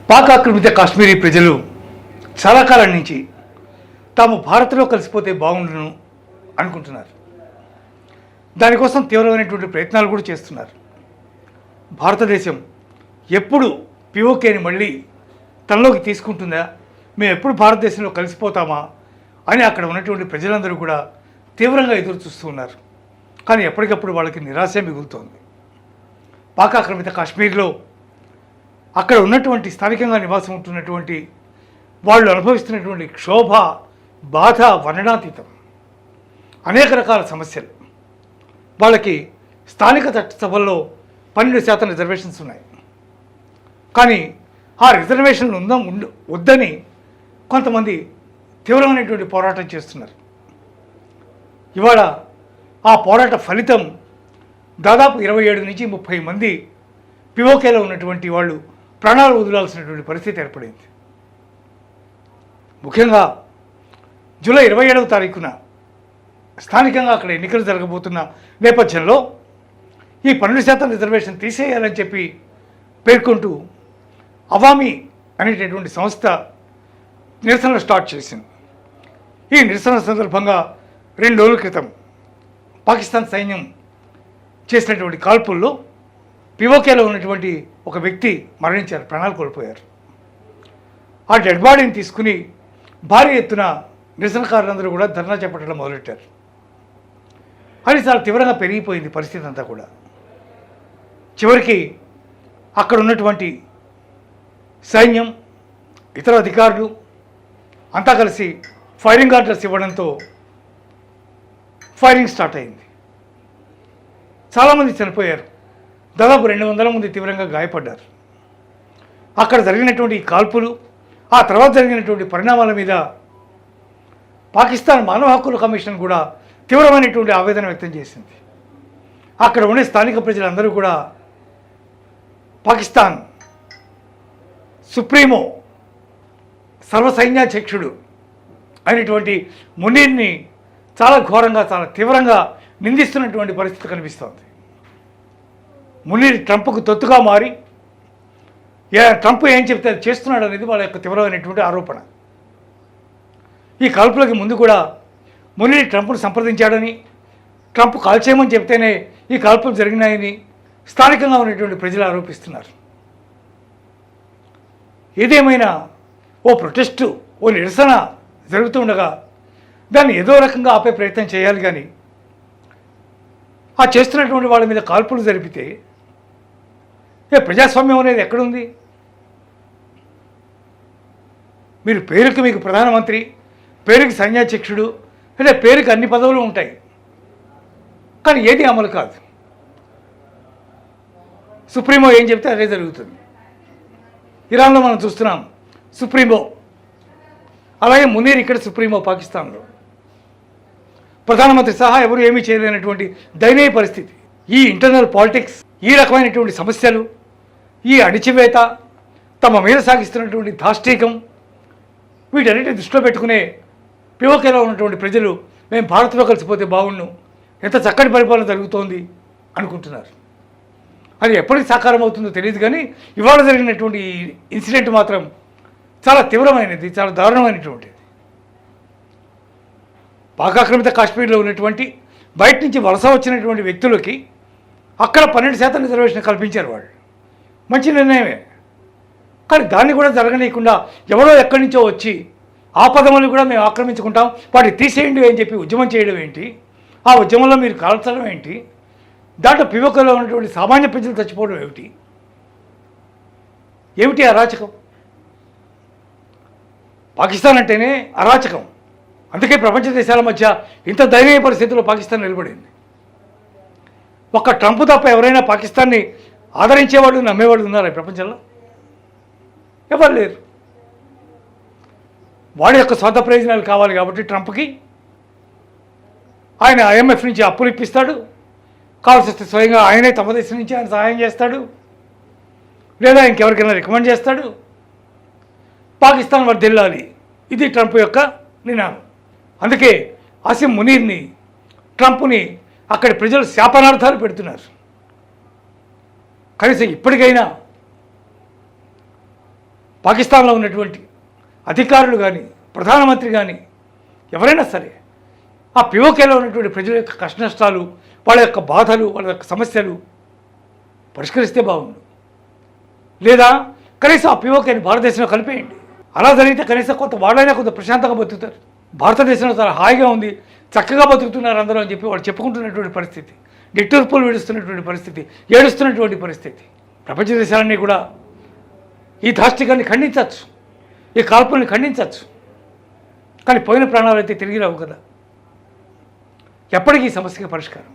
పాక్ ఆక్రమిత కాశ్మీరీ ప్రజలు చాలా కాలం నుంచి తాము భారత్లో కలిసిపోతే బాగుండును అనుకుంటున్నారు. దానికోసం తీవ్రమైనటువంటి ప్రయత్నాలు కూడా చేస్తున్నారు. భారతదేశం ఎప్పుడు పిఓకేని మళ్ళీ తనలోకి తీసుకుంటుందా, మేము ఎప్పుడు భారతదేశంలో కలిసిపోతామా అని అక్కడ ఉన్నటువంటి ప్రజలందరూ కూడా తీవ్రంగా ఎదురు చూస్తూ ఉన్నారు. కానీ ఎప్పటికప్పుడు వాళ్ళకి నిరాశ మిగులుతోంది. పాక్ ఆక్రమిత కాశ్మీర్లో అక్కడ ఉన్నటువంటి స్థానికంగా నివాసం ఉంటున్నటువంటి వాళ్ళు అనుభవిస్తున్నటువంటి క్షోభ, బాధ వర్ణనాతీతం. అనేక రకాల సమస్యలు. వాళ్ళకి స్థానిక చట్టసభల్లో 12% రిజర్వేషన్స్ ఉన్నాయి. కానీ ఆ రిజర్వేషన్లు వద్దని కొంతమంది తీవ్రమైనటువంటి పోరాటం చేస్తున్నారు. ఇవాళ ఆ పోరాట ఫలితం దాదాపు 27 నుంచి 30 మంది పిఓకేలో ఉన్నటువంటి వాళ్ళు ప్రాణాలు వదిలాల్సినటువంటి పరిస్థితి ఏర్పడింది. ముఖ్యంగా జూలై 27వ తారీఖున స్థానికంగా అక్కడ ఎన్నికలు జరగబోతున్న నేపథ్యంలో ఈ 12% రిజర్వేషన్ తీసేయాలని చెప్పి పేర్కొంటూ అవామీ అనేటటువంటి సంస్థ నిరసనలు స్టార్ట్ చేసింది. ఈ నిరసన సందర్భంగా 2 రోజుల క్రితం పాకిస్తాన్ సైన్యం చేసినటువంటి కాల్పుల్లో పిఓకేలో ఉన్నటువంటి ఒక వ్యక్తి మరణించారు, ప్రాణాలు కోల్పోయారు. ఆ డెడ్ బాడీని తీసుకుని భారీ ఎత్తున నిరసనకారులందరూ కూడా ధర్నా చేపట్టడం మొదలెట్టారు. అది చాలా తీవ్రంగా పెరిగిపోయింది పరిస్థితి అంతా కూడా. చివరికి అక్కడ ఉన్నటువంటి సైన్యం, ఇతర అధికారులు అంతా కలిసి ఫైరింగ్ ఆర్డర్స్ ఇవ్వడంతో ఫైరింగ్ స్టార్ట్ అయింది. చాలామంది చనిపోయారు. దాదాపు 200 మంది తీవ్రంగా గాయపడ్డారు. అక్కడ జరిగినటువంటి కాల్పులు, ఆ తర్వాత జరిగినటువంటి పరిణామాల మీద పాకిస్తాన్ మానవ హక్కుల కమిషన్ కూడా తీవ్రమైనటువంటి ఆవేదన వ్యక్తం చేసింది. అక్కడ ఉండే స్థానిక ప్రజలందరూ కూడా పాకిస్తాన్ సుప్రీమో సర్వసైన్యాధ్యక్షుడు అయినటువంటి మునీర్ని చాలా ఘోరంగా, చాలా తీవ్రంగా నిందిస్తున్నటువంటి పరిస్థితి కనిపిస్తోంది. మునీర్ ట్రంప్కు తొత్తుగా మారి ట్రంప్ ఏం చెప్తే అది చేస్తున్నాడు అనేది వాళ్ళ యొక్క తీవ్రమైనటువంటి ఆరోపణ. ఈ కాల్పులకి ముందు కూడా మునీర్ ట్రంప్ను సంప్రదించాడని, ట్రంప్ కాల్ చేయమని చెప్తేనే ఈ కాల్పులు జరిగినాయని స్థానికంగా ఉన్నటువంటి ప్రజలు ఆరోపిస్తున్నారు. ఏదేమైనా ఓ ప్రొటెస్టు, ఓ నిరసన జరుగుతుండగా దాన్ని ఏదో రకంగా ఆపే ప్రయత్నం చేయాలి. కానీ ఆ చేస్తున్నటువంటి వాళ్ళ మీద కాల్పులు జరిపితే ప్రజాస్వామ్యం అనేది ఎక్కడుంది? మీరు పేరుకి మీకు ప్రధానమంత్రి, పేరుకి సైన్యాధ్యక్షుడు, అంటే పేరుకి అన్ని పదవులు ఉంటాయి, కానీ ఏది అమలు కాదు. సుప్రీమో ఏం చెప్తే అదే జరుగుతుంది. ఇరాన్లో మనం చూస్తున్నాం సుప్రీమో, అలాగే మునీర్ ఇక్కడ సుప్రీమో పాకిస్తాన్లో. ప్రధానమంత్రి సహా ఎవరు ఏమీ చేయలేనటువంటి దయనీయ పరిస్థితి. ఈ ఇంటర్నల్ పాలిటిక్స్, ఈ రకమైనటువంటి సమస్యలు, ఈ అణిచివేత, తమ మీద సాగిస్తున్నటువంటి దాష్టీకం, వీటన్నిటి దృష్టిలో పెట్టుకునే పిఓకేలో ఉన్నటువంటి ప్రజలు మేము భారత్లో కలిసిపోతే బాగుండు, ఎంత చక్కటి పరిపాలన జరుగుతోంది అనుకుంటున్నారు. అది ఎప్పటికి సాకారం అవుతుందో తెలియదు. కానీ ఇవాళ జరిగినటువంటి ఈ ఇన్సిడెంట్ మాత్రం చాలా తీవ్రమైనది, చాలా దారుణమైనటువంటిది. పాక్ ఆక్రమిత కాశ్మీర్లో ఉన్నటువంటి బయట నుంచి వలస వచ్చినటువంటి వ్యక్తులకి అక్కడ 12% రిజర్వేషన్ కల్పించారు. వాళ్ళు మంచి నిర్ణయమే. కానీ దాన్ని కూడా జరగనీయకుండా ఎవరో ఎక్కడి నుంచో వచ్చి ఆ పదములను కూడా మేము ఆక్రమించుకుంటాం, వాటిని తీసేయండి అని చెప్పి ఉద్యమం చేయడం ఏంటి? ఆ ఉద్యమంలో మీరు కాల్చడం ఏంటి? దాంట్లో పిఓకేలో ఉన్నటువంటి సామాన్య ప్రజలు చచ్చిపోవడం ఏమిటి? ఏమిటి అరాచకం? పాకిస్తాన్ అంటేనే అరాచకం. అందుకే ప్రపంచ దేశాల మధ్య ఇంత దయనీయ పరిస్థితుల్లో పాకిస్తాన్ నిలబడింది. ఒక్క ట్రంప్ తప్ప ఎవరైనా పాకిస్తాన్ని ఆదరించేవాళ్ళు, నమ్మేవాళ్ళు ఉన్నారా ఈ ప్రపంచంలో? ఎవరు లేరు. వాడి యొక్క స్వంత ప్రయోజనాలు కావాలి కాబట్టి ట్రంప్కి ఆయన IMF నుంచి అప్పులు ఇప్పిస్తాడు, కావాల్సి వస్తే స్వయంగా ఆయనే తమ దేశం నుంచి ఆయన సహాయం చేస్తాడు, లేదా ఇంకెవరికైనా రికమెండ్ చేస్తాడు. పాకిస్తాన్ వర్ధిల్లాలి, ఇది ట్రంప్ యొక్క నినాదం. అందుకే ఆసిం మునీర్ని, ట్రంప్ని అక్కడి ప్రజలు శాపనార్థాలు పెడుతున్నారు. కనీసం ఇప్పటికైనా పాకిస్తాన్లో ఉన్నటువంటి అధికారులు కానీ ప్రధానమంత్రి కానీ ఎవరైనా సరే ఆ పిఓకేలో ఉన్నటువంటి ప్రజల యొక్క కష్ట నష్టాలు, వాళ్ళ యొక్క బాధలు, వాళ్ళ యొక్క సమస్యలు పరిష్కరిస్తే బాగుండు. లేదా కనీసం ఆ పిఓకేని భారతదేశంలో కలిపేయండి. అలా జరిగితే కనీసం కొంత వాళ్ళైనా కొంత ప్రశాంతంగా బతుకుతారు. భారతదేశంలో చాలా హాయిగా ఉంది, చక్కగా బతుకుతున్నారు అందరూ అని చెప్పి వాళ్ళు చెప్పుకుంటున్నటువంటి పరిస్థితి, నిట్టూర్పులు విడుస్తున్నటువంటి పరిస్థితి, ఏడుస్తున్నటువంటి పరిస్థితి. ప్రపంచ దేశాలన్నీ కూడా ఈ దాష్టికాన్ని ఖండించవచ్చు, ఈ కాల్పుల్ని ఖండించవచ్చు. కానీ పోయిన ప్రాణాలు అయితే తిరిగి రావు కదా. ఎప్పటికీ ఈ సమస్యకి పరిష్కారం